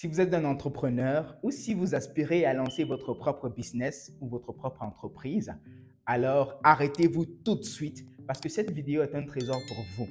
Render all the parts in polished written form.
Si vous êtes un entrepreneur ou si vous aspirez à lancer votre propre business ou votre propre entreprise, alors arrêtez-vous tout de suite parce que cette vidéo est un trésor pour vous.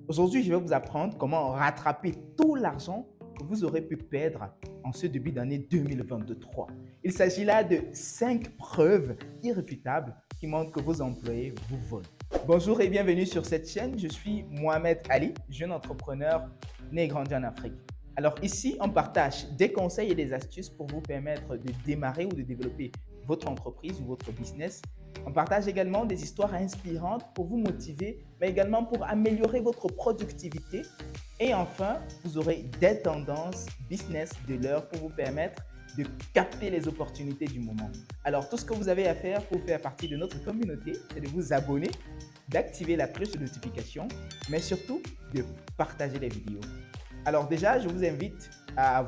Aujourd'hui, je vais vous apprendre comment rattraper tout l'argent que vous aurez pu perdre en ce début d'année 2023. Il s'agit là de 5 preuves irréfutables qui montrent que vos employés vous volent. Bonjour et bienvenue sur cette chaîne. Je suis Mohamed Ali, jeune entrepreneur né et grandi en Afrique. Alors ici, on partage des conseils et des astuces pour vous permettre de démarrer ou de développer votre entreprise ou votre business. On partage également des histoires inspirantes pour vous motiver, mais également pour améliorer votre productivité. Et enfin, vous aurez des tendances business de l'heure pour vous permettre de capter les opportunités du moment. Alors, tout ce que vous avez à faire pour faire partie de notre communauté, c'est de vous abonner, d'activer la cloche de notification, mais surtout de partager les vidéos. Alors déjà, je vous invite à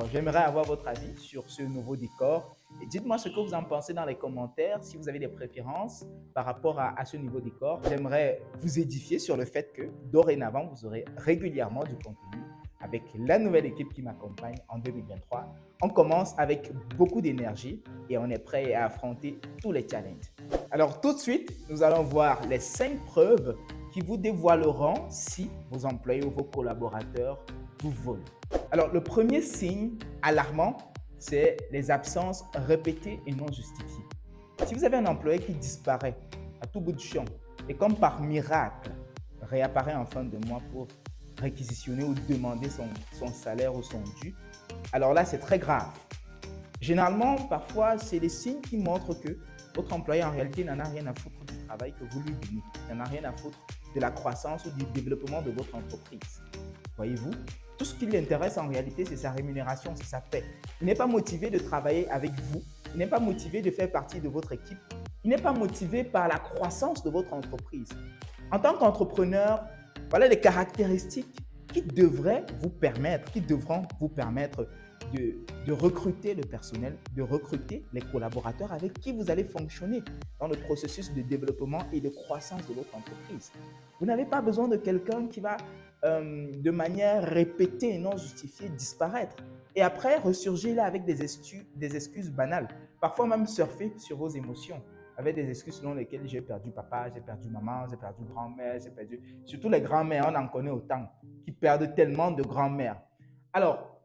j'aimerais avoir votre avis sur ce nouveau décor. Et dites-moi ce que vous en pensez dans les commentaires, si vous avez des préférences par rapport à ce nouveau décor. J'aimerais vous édifier sur le fait que dorénavant, vous aurez régulièrement du contenu avec la nouvelle équipe qui m'accompagne en 2023. On commence avec beaucoup d'énergie et on est prêt à affronter tous les challenges. Alors tout de suite, nous allons voir les 5 preuves qui vous dévoileront si vos employés ou vos collaborateurs vous volent. Alors, le premier signe alarmant, c'est les absences répétées et non justifiées. Si vous avez un employé qui disparaît à tout bout de champ et comme par miracle réapparaît en fin de mois pour réquisitionner ou demander son salaire ou son dû, alors là, c'est très grave. Généralement, parfois, c'est des signes qui montrent que votre employé, en réalité, n'en a rien à foutre du travail que vous lui donnez. Il n'en a rien à foutre de la croissance ou du développement de votre entreprise. Voyez-vous, tout ce qui l'intéresse en réalité, c'est sa rémunération, c'est sa paie. Il n'est pas motivé de travailler avec vous. Il n'est pas motivé de faire partie de votre équipe. Il n'est pas motivé par la croissance de votre entreprise. En tant qu'entrepreneur, voilà les caractéristiques qui devront vous permettre de recruter le personnel, de recruter les collaborateurs avec qui vous allez fonctionner dans le processus de développement et de croissance de votre entreprise. Vous n'avez pas besoin de quelqu'un qui va de manière répétée et non justifiée disparaître et après ressurgir là avec des excuses banales, parfois même surfer sur vos émotions avec des excuses selon lesquelles j'ai perdu papa, j'ai perdu maman, j'ai perdu grand-mère, j'ai perdu... Surtout les grands-mères, on en connaît autant, qui perdent tellement de grand-mères. Alors,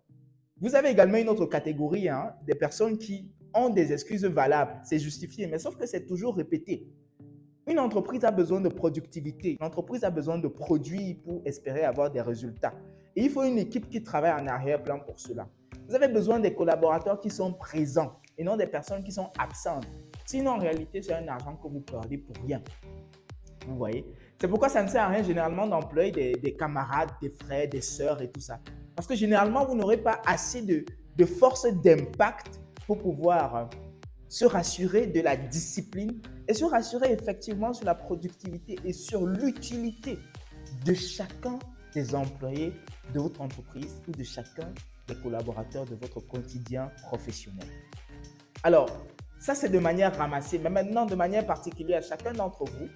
vous avez également une autre catégorie, des personnes qui ont des excuses valables, c'est justifié, mais sauf que c'est toujours répété. Une entreprise a besoin de productivité, une entreprise a besoin de produits pour espérer avoir des résultats. Et il faut une équipe qui travaille en arrière-plan pour cela. Vous avez besoin des collaborateurs qui sont présents et non des personnes qui sont absentes. Sinon, en réalité, c'est un argent que vous perdez pour rien. Vous voyez? C'est pourquoi ça ne sert à rien généralement d'employer des camarades, des frères, des sœurs et tout ça. Parce que généralement, vous n'aurez pas assez de force d'impact pour pouvoir se rassurer de la discipline et se rassurer effectivement sur la productivité et sur l'utilité de chacun des employés de votre entreprise ou de chacun des collaborateurs de votre quotidien professionnel. Alors, ça c'est de manière ramassée, mais maintenant de manière particulière, chacun d'entre vous,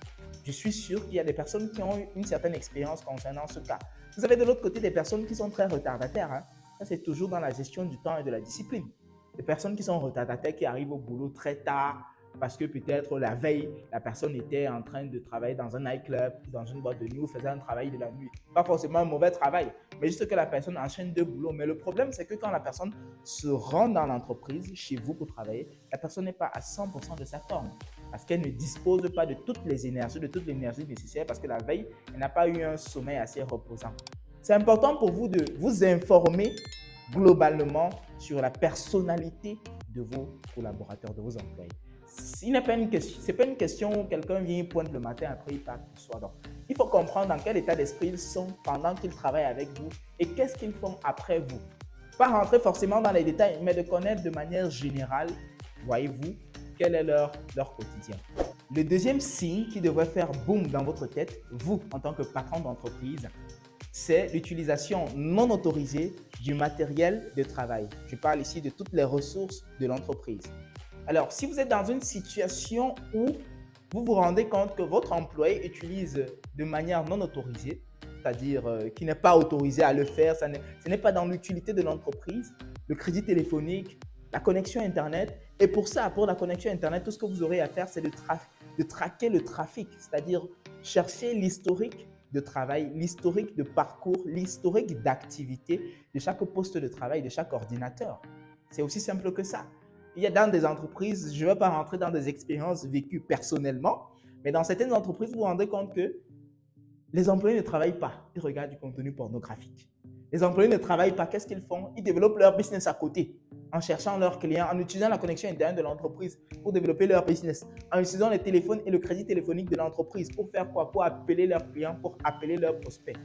je suis sûr qu'il y a des personnes qui ont eu une certaine expérience concernant ce cas. Vous avez de l'autre côté des personnes qui sont très retardataires. Ça c'est toujours dans la gestion du temps et de la discipline. Des personnes qui sont retardataires, qui arrivent au boulot très tard parce que peut-être la veille, la personne était en train de travailler dans un nightclub, dans une boîte de nuit ou faisait un travail de la nuit. Pas forcément un mauvais travail, mais juste que la personne enchaîne deux boulots. Mais le problème, c'est que quand la personne se rend dans l'entreprise, chez vous pour travailler, la personne n'est pas à 100% de sa forme parce qu'elle ne dispose pas de toutes les énergies, nécessaires parce que la veille, elle n'a pas eu un sommeil assez reposant. C'est important pour vous de vous informer globalement sur la personnalité de vos collaborateurs, de vos employés. Ce n'est pas une question où quelqu'un vient, il pointe le matin, après il part le soir. Donc, il faut comprendre dans quel état d'esprit ils sont pendant qu'ils travaillent avec vous et qu'est-ce qu'ils font après vous. Pas rentrer forcément dans les détails, mais de connaître de manière générale, voyez-vous, quel est leur quotidien. Le deuxième signe qui devrait faire boum dans votre tête, vous en tant que patron d'entreprise, c'est l'utilisation non autorisée du matériel de travail. Je parle ici de toutes les ressources de l'entreprise. Alors, si vous êtes dans une situation où vous vous rendez compte que votre employé utilise de manière non autorisée, c'est-à-dire qui n'est pas autorisé à le faire, ce n'est pas dans l'utilité de l'entreprise, le crédit téléphonique, la connexion Internet. Et pour ça, pour la connexion Internet, tout ce que vous aurez à faire, c'est de traquer le trafic, c'est-à-dire chercher l'historique de travail, l'historique de parcours, l'historique d'activité de chaque poste de travail, de chaque ordinateur. C'est aussi simple que ça. Il y a dans des entreprises, je ne vais pas rentrer dans des expériences vécues personnellement, mais dans certaines entreprises, vous vous rendez compte que les employés ne travaillent pas, ils regardent du contenu pornographique. Les employés ne travaillent pas, qu'est-ce qu'ils font? Ils développent leur business à côté, en cherchant leurs clients, en utilisant la connexion Internet de l'entreprise pour développer leur business, en utilisant les téléphones et le crédit téléphonique de l'entreprise pour faire quoi? Pour appeler leurs clients, pour appeler leurs prospects.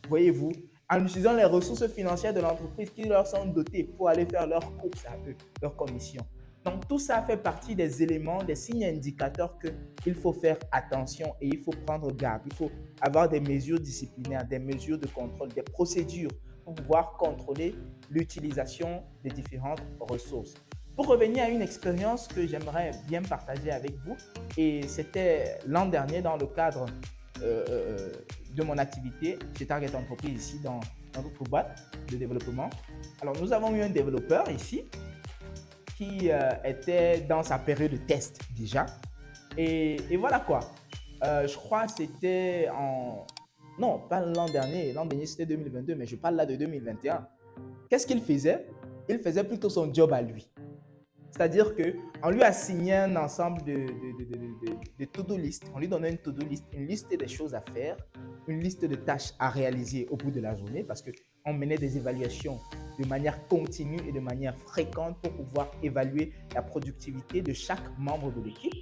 Voyez-vous, en utilisant les ressources financières de l'entreprise qui leur sont dotées pour aller faire leurs courses à eux, leurs commissions. Donc, tout ça fait partie des éléments, des signes indicateurs qu'il faut faire attention et il faut prendre garde. Il faut avoir des mesures disciplinaires, des mesures de contrôle, des procédures pour pouvoir contrôler l'utilisation des différentes ressources. Pour revenir à une expérience que j'aimerais bien partager avec vous, et c'était l'an dernier dans le cadre de mon activité chez Target Entreprise ici dans notre boîte de développement. Alors, nous avons eu un développeur ici qui était dans sa période de test déjà. Et voilà quoi. Je crois que c'était en... Non, pas l'an dernier. L'an dernier, c'était 2022, mais je parle là de 2021. Qu'est-ce qu'il faisait? Il faisait plutôt son job à lui. C'est-à-dire qu'on lui a signé un ensemble de to-do list. On lui donnait une to-do list, une liste des choses à faire, une liste de tâches à réaliser au bout de la journée parce qu'on menait des évaluations de manière continue et de manière fréquente pour pouvoir évaluer la productivité de chaque membre de l'équipe.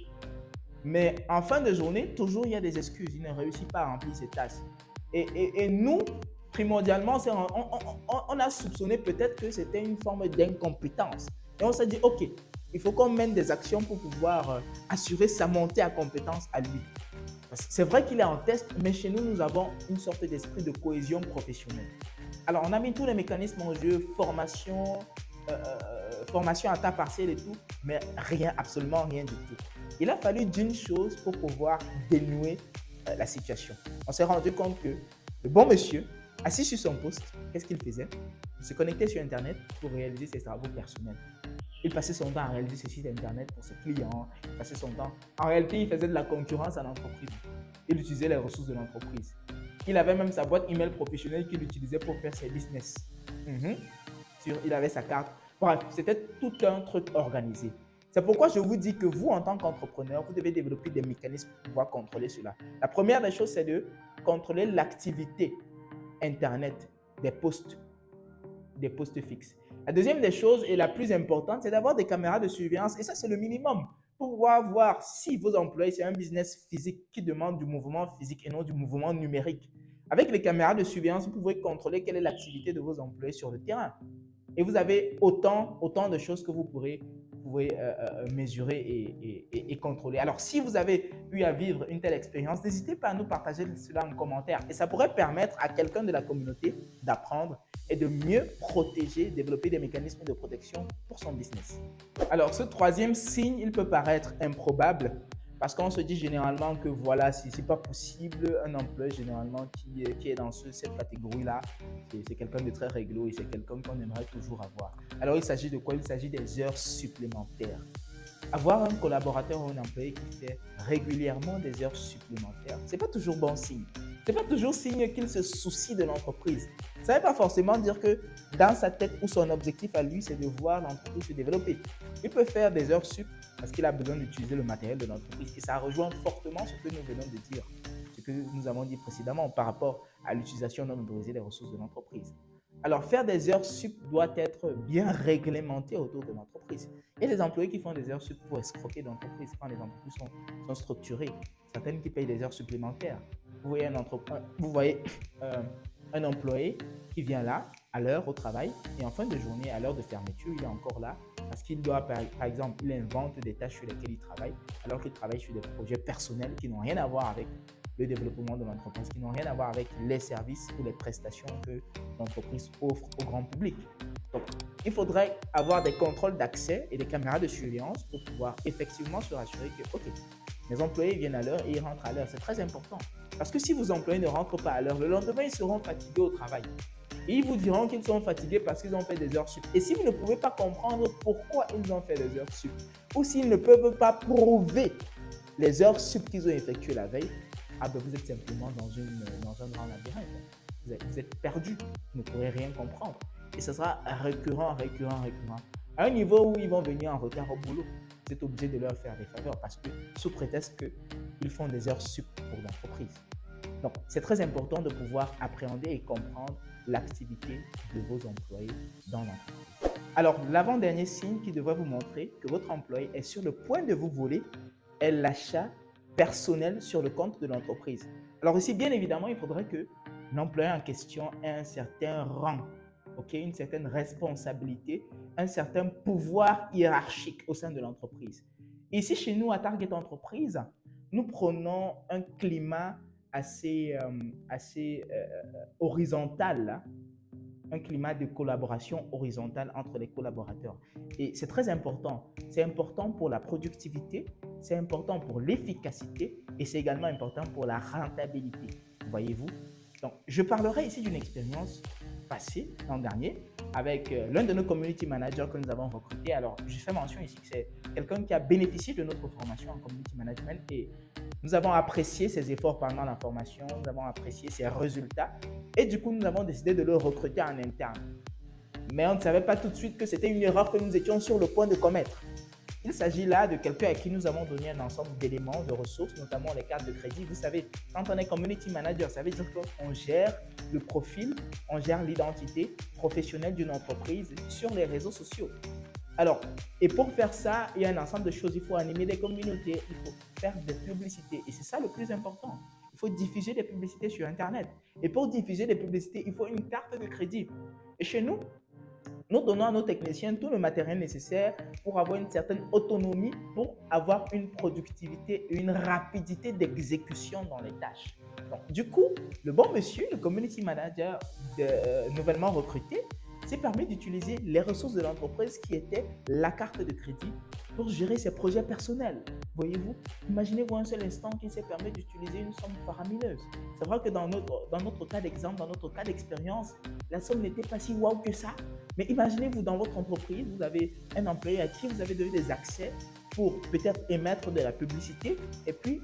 Mais en fin de journée, toujours il y a des excuses. Il ne réussit pas à remplir ses tâches. Et nous, primordialement, on a soupçonné peut-être que c'était une forme d'incompétence. Et on s'est dit, OK, il faut qu'on mène des actions pour pouvoir assurer sa montée à compétence à lui. C'est vrai qu'il est en test, mais chez nous, nous avons une sorte d'esprit de cohésion professionnelle. Alors, on a mis tous les mécanismes en jeu, formation à temps partiel et tout, mais rien, absolument rien du tout. Il a fallu d'une chose pour pouvoir dénouer la situation. On s'est rendu compte que le bon monsieur, assis sur son poste, qu'est-ce qu'il faisait? Il se connectait sur Internet pour réaliser ses travaux personnels. Il passait son temps à réaliser ses sites Internet pour ses clients. Il passait son temps. En réalité, il faisait de la concurrence à l'entreprise. Il utilisait les ressources de l'entreprise. Il avait même sa boîte email professionnelle qu'il utilisait pour faire ses business. Il avait sa carte. Bref, c'était tout un truc organisé. C'est pourquoi je vous dis que vous, en tant qu'entrepreneur, vous devez développer des mécanismes pour pouvoir contrôler cela. La première des choses, c'est de contrôler l'activité Internet des postes fixes. La deuxième des choses et la plus importante, c'est d'avoir des caméras de surveillance. Et ça, c'est le minimum pour pouvoir voir si vos employés, c'est un business physique qui demande du mouvement physique et non du mouvement numérique. Avec les caméras de surveillance, vous pouvez contrôler quelle est l'activité de vos employés sur le terrain. Et vous avez autant de choses que vous pouvez mesurer et contrôler. Alors, si vous avez eu à vivre une telle expérience, n'hésitez pas à nous partager cela en commentaire. Et ça pourrait permettre à quelqu'un de la communauté d'apprendre et de mieux protéger, développer des mécanismes de protection pour son business. Alors, ce troisième signe, il peut paraître improbable parce qu'on se dit généralement que voilà, si ce n'est pas possible, un employé généralement qui est dans cette catégorie-là, c'est quelqu'un de très réglo et c'est quelqu'un qu'on aimerait toujours avoir. Alors, il s'agit de quoi? Il s'agit des heures supplémentaires. Avoir un collaborateur ou un employé qui fait régulièrement des heures supplémentaires, ce n'est pas toujours bon signe. Ce n'est pas toujours signe qu'il se soucie de l'entreprise. Ça ne veut pas forcément dire que dans sa tête ou son objectif à lui, c'est de voir l'entreprise se développer. Il peut faire des heures sup parce qu'il a besoin d'utiliser le matériel de l'entreprise. Et ça rejoint fortement ce que nous venons de dire, ce que nous avons dit précédemment par rapport à l'utilisation non autorisée des ressources de l'entreprise. Alors, faire des heures sup doit être bien réglementé autour de l'entreprise. Et les employés qui font des heures sup pour escroquer l'entreprise, quand les entreprises sont structurées, certaines qui payent des heures supplémentaires. Vous voyez un employé qui vient là à l'heure au travail et en fin de journée, à l'heure de fermeture, il est encore là parce qu'il doit, par exemple, il invente des tâches sur lesquelles il travaille alors qu'il travaille sur des projets personnels qui n'ont rien à voir avec le développement de l'entreprise, qui n'ont rien à voir avec les services ou les prestations que l'entreprise offre au grand public. Donc, il faudrait avoir des contrôles d'accès et des caméras de surveillance pour pouvoir effectivement se rassurer que, OK, mes employés viennent à l'heure et ils rentrent à l'heure. C'est très important. Parce que si vos employés ne rentrent pas à l'heure, le lendemain, ils seront fatigués au travail. Et ils vous diront qu'ils sont fatigués parce qu'ils ont fait des heures sup. Et si vous ne pouvez pas comprendre pourquoi ils ont fait des heures sup, ou s'ils ne peuvent pas prouver les heures sup qu'ils ont effectuées la veille, ah ben vous êtes simplement dans un grand labyrinthe. Vous êtes perdu, vous ne pourrez rien comprendre. Et ce sera récurrent. À un niveau où ils vont venir en retard au boulot, vous êtes obligé de leur faire des faveurs parce que sous prétexte qu'ils font des heures sup pour l'entreprise. Donc, c'est très important de pouvoir appréhender et comprendre l'activité de vos employés dans l'entreprise. Alors, l'avant-dernier signe qui devrait vous montrer que votre employé est sur le point de vous voler est l'achat personnel sur le compte de l'entreprise. Alors ici, bien évidemment, il faudrait que l'employé en question ait un certain rang, une certaine responsabilité, un certain pouvoir hiérarchique au sein de l'entreprise. Ici, chez nous, à Target Entreprise, nous prenons un climat assez horizontal, un climat de collaboration horizontale entre les collaborateurs. Et c'est très important. C'est important pour la productivité, c'est important pour l'efficacité et c'est également important pour la rentabilité. Voyez-vous? Donc, je parlerai ici d'une expérience passée l'an dernier avec l'un de nos community managers que nous avons recruté. Alors, je fais mention ici que c'est quelqu'un qui a bénéficié de notre formation en community management et nous avons apprécié ses efforts pendant la formation, nous avons apprécié ses résultats et du coup, nous avons décidé de le recruter en interne. Mais on ne savait pas tout de suite que c'était une erreur que nous étions sur le point de commettre. Il s'agit là de quelqu'un à qui nous avons donné un ensemble d'éléments, de ressources, notamment les cartes de crédit. Vous savez, quand on est community manager, ça veut dire qu'on gère le profil, on gère l'identité professionnelle d'une entreprise sur les réseaux sociaux. Alors, et pour faire ça, il y a un ensemble de choses. Il faut animer des communautés, il faut faire des publicités. Et c'est ça le plus important. Il faut diffuser des publicités sur Internet. Et pour diffuser des publicités, il faut une carte de crédit. Et chez nous, nous donnons à nos techniciens tout le matériel nécessaire pour avoir une certaine autonomie, pour avoir une productivité et une rapidité d'exécution dans les tâches. Donc, du coup, le bon monsieur, le community manager nouvellement recruté, s'est permis d'utiliser les ressources de l'entreprise qui étaient la carte de crédit pour gérer ses projets personnels. Voyez-vous, imaginez-vous un seul instant qu'il s'est permis d'utiliser une somme faramineuse. C'est vrai que dans notre cas d'exemple, dans notre cas d'expérience, la somme n'était pas si waouh que ça. Mais imaginez-vous dans votre entreprise, vous avez un employé à qui vous avez donné des accès pour peut-être émettre de la publicité et puis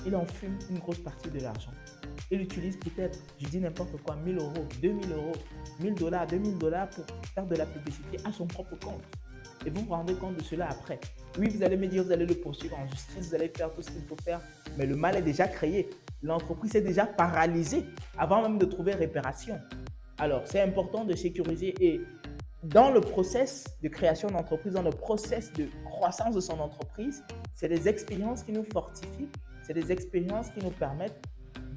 il en fume une grosse partie de l'argent. Il utilise peut-être, je dis n'importe quoi, 1000 euros, 2000 euros, 1000 $, 2000 $ pour faire de la publicité à son propre compte. Et vous vous rendez compte de cela après. Oui, vous allez me dire, vous allez le poursuivre en justice, vous allez faire tout ce qu'il faut faire, mais le mal est déjà créé. L'entreprise est déjà paralysée avant même de trouver réparation. Alors, c'est important de sécuriser et dans le process de création d'entreprise, dans le process de croissance de son entreprise, c'est des expériences qui nous fortifient, c'est des expériences qui nous permettent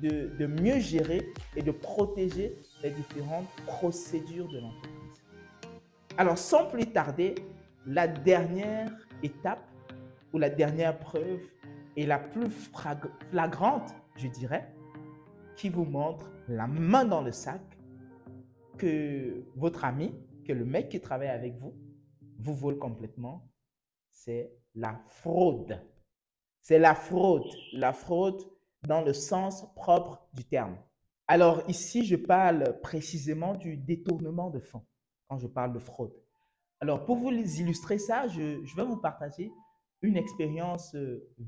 de mieux gérer et de protéger les différentes procédures de l'entreprise. Alors, sans plus tarder, la dernière étape ou la dernière preuve et la plus flagrante, je dirais, qui vous montre la main dans le sac que votre ami, que le mec qui travaille avec vous vole complètement, c'est la fraude. C'est la fraude. La fraude dans le sens propre du terme. Alors ici, je parle précisément du détournement de fonds quand je parle de fraude. Alors pour vous illustrer ça, je vais vous partager une expérience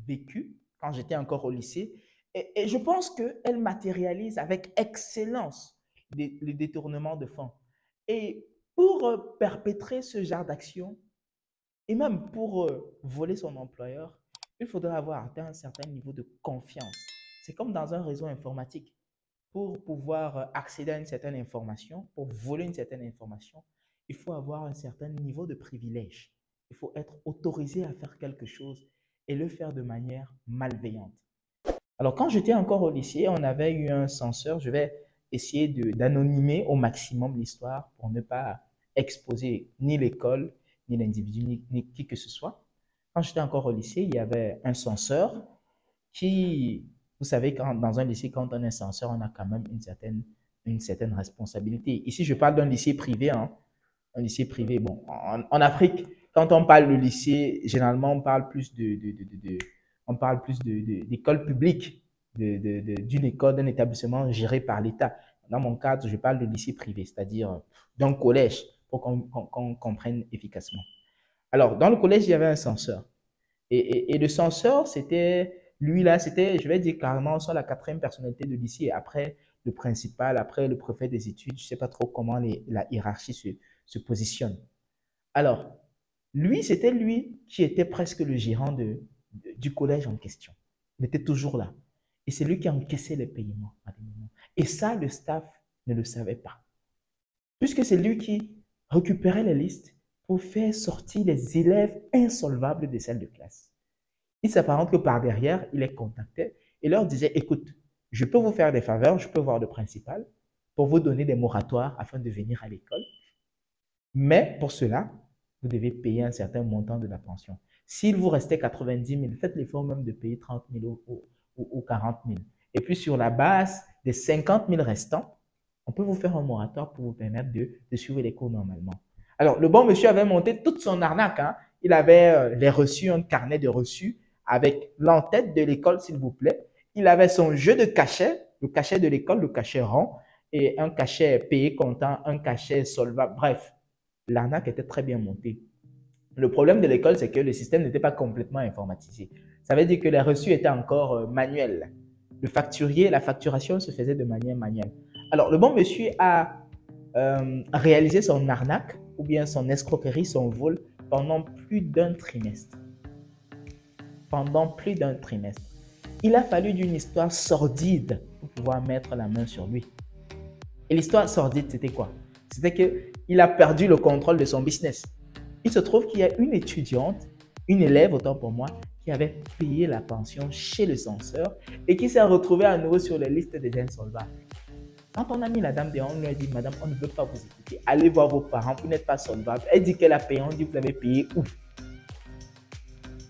vécue quand j'étais encore au lycée et je pense qu'elle matérialise avec excellence le détournement de fonds. Et pour perpétrer ce genre d'action et même pour voler son employeur, il faudrait avoir atteint un certain niveau de confiance. C'est comme dans un réseau informatique. Pour pouvoir accéder à une certaine information, pour voler une certaine information, il faut avoir un certain niveau de privilège. Il faut être autorisé à faire quelque chose et le faire de manière malveillante. Alors, quand j'étais encore au lycée, on avait eu un censeur. Je vais essayer d'anonymer au maximum l'histoire pour ne pas exposer ni l'école, ni l'individu, ni qui que ce soit. Quand j'étais encore au lycée, il y avait un censeur qui, vous savez, dans un lycée, quand on est censeur, on a quand même une certaine responsabilité. Ici, je parle d'un lycée privé, hein, un lycée privé. Bon, en Afrique, quand on parle de lycée, généralement, on parle plus d'école publique, d'une école, d'un établissement géré par l'État. Dans mon cadre, je parle de lycée privé, c'est-à-dire d'un collège, pour qu'on comprenne efficacement. Alors, dans le collège, il y avait un censeur. Et le censeur, c'était, lui là, c'était, je vais dire carrément, soit la quatrième personnalité de lycée, après le principal, après le préfet des études, je ne sais pas trop comment la hiérarchie se positionne. Alors, lui, c'était lui qui était presque le gérant du collège en question. Il était toujours là. Et c'est lui qui encaissait les paiements à des moments. Et ça, le staff ne le savait pas. Puisque c'est lui qui récupérait les listes pour faire sortir les élèves insolvables des salles de classe. Il s'apparente que par derrière, il les contactait et leur disait, écoute, je peux vous faire des faveurs, je peux voir le principal pour vous donner des moratoires afin de venir à l'école. Mais pour cela, vous devez payer un certain montant de la pension. S'il vous restait 90 000, faites l'effort même de payer 30 000 ou 40 000. Et puis sur la base des 50 000 restants, on peut vous faire un moratoire pour vous permettre de suivre les cours normalement. Alors, le bon monsieur avait monté toute son arnaque. Hein. Il avait les reçus, un carnet de reçus avec l'entête de l'école, s'il vous plaît. Il avait son jeu de cachet, le cachet de l'école, le cachet rond, et un cachet payé comptant, un cachet solvable. Bref, l'arnaque était très bien montée. Le problème de l'école, c'est que le système n'était pas complètement informatisé. Ça veut dire que les reçus étaient encore manuels. Le facturier, la facturation se faisait de manière manuelle. Alors, le bon monsieur a réalisé son arnaque ou bien son escroquerie, son vol pendant plus d'un trimestre. Pendant plus d'un trimestre. Il a fallu d'une histoire sordide pour pouvoir mettre la main sur lui. Et l'histoire sordide, c'était quoi? C'était qu'il a perdu le contrôle de son business. Il se trouve qu'il y a une étudiante, une élève, autant pour moi, qui avait payé la pension chez le censeur et qui s'est retrouvée à nouveau sur les listes des insolvables. Quand on a mis la dame dehors, on lui a dit, madame, on ne veut pas vous écouter. Allez voir vos parents, vous n'êtes pas solvable. Elle dit qu'elle a payé, on dit, vous avez payé où?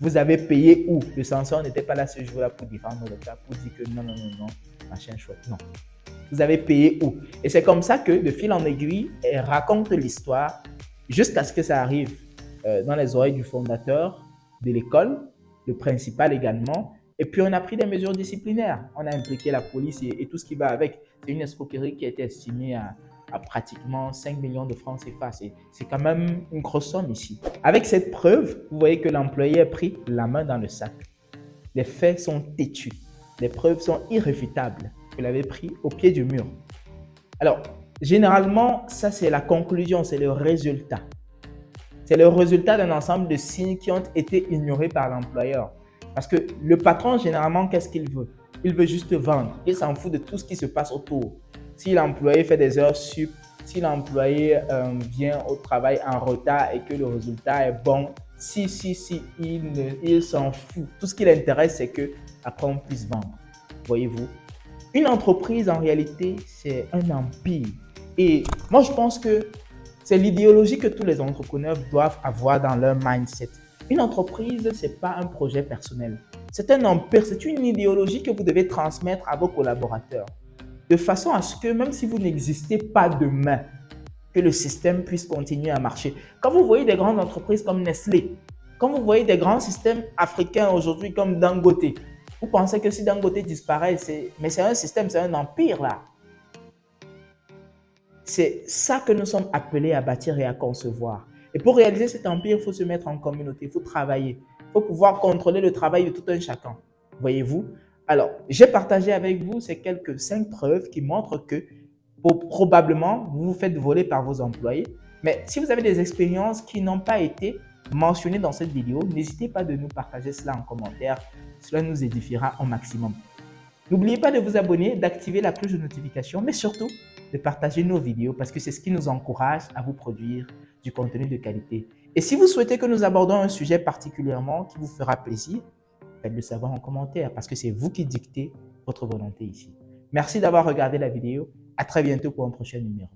Vous avez payé où? Le censeur n'était pas là ce jour-là pour défendre le cas, pour dire que non, non, non, non, machin chouette, non. Vous avez payé où? Et c'est comme ça que, de fil en aiguille, elle raconte l'histoire jusqu'à ce que ça arrive dans les oreilles du fondateur de l'école, le principal également. Et puis, on a pris des mesures disciplinaires. On a impliqué la police et tout ce qui va avec. C'est une escroquerie qui a été estimée à pratiquement 5 millions de francs CFA. C'est quand même une grosse somme ici. Avec cette preuve, vous voyez que l'employé a pris la main dans le sac. Les faits sont têtus. Les preuves sont irréfutables. Vous l'avez pris au pied du mur. Alors, généralement, ça c'est la conclusion, c'est le résultat. C'est le résultat d'un ensemble de signes qui ont été ignorés par l'employeur. Parce que le patron, généralement, qu'est-ce qu'il veut? Il veut juste vendre. Il s'en fout de tout ce qui se passe autour. Si l'employé fait des heures sup, si l'employé vient au travail en retard et que le résultat est bon, il s'en fout. Tout ce qui l'intéresse, c'est qu'après on puisse vendre. Voyez-vous? Une entreprise, en réalité, c'est un empire. Et moi, je pense que c'est l'idéologie que tous les entrepreneurs doivent avoir dans leur mindset. Une entreprise, ce n'est pas un projet personnel. C'est un empire, c'est une idéologie que vous devez transmettre à vos collaborateurs. De façon à ce que, même si vous n'existez pas demain, que le système puisse continuer à marcher. Quand vous voyez des grandes entreprises comme Nestlé, quand vous voyez des grands systèmes africains aujourd'hui comme Dangote, vous pensez que si Dangote disparaît, mais c'est un système, c'est un empire là. C'est ça que nous sommes appelés à bâtir et à concevoir. Et pour réaliser cet empire, il faut se mettre en communauté, il faut travailler, il faut pouvoir contrôler le travail de tout un chacun. Voyez-vous? Alors, j'ai partagé avec vous ces quelques 5 preuves qui montrent que probablement, vous vous faites voler par vos employés. Mais si vous avez des expériences qui n'ont pas été mentionnées dans cette vidéo, n'hésitez pas de nous partager cela en commentaire. Cela nous édifiera au maximum. N'oubliez pas de vous abonner, d'activer la cloche de notification, mais surtout de partager nos vidéos parce que c'est ce qui nous encourage à vous produire du contenu de qualité. Et si vous souhaitez que nous abordons un sujet particulièrement qui vous fera plaisir, faites-le savoir en commentaire parce que c'est vous qui dictez votre volonté ici. Merci d'avoir regardé la vidéo. À très bientôt pour un prochain numéro.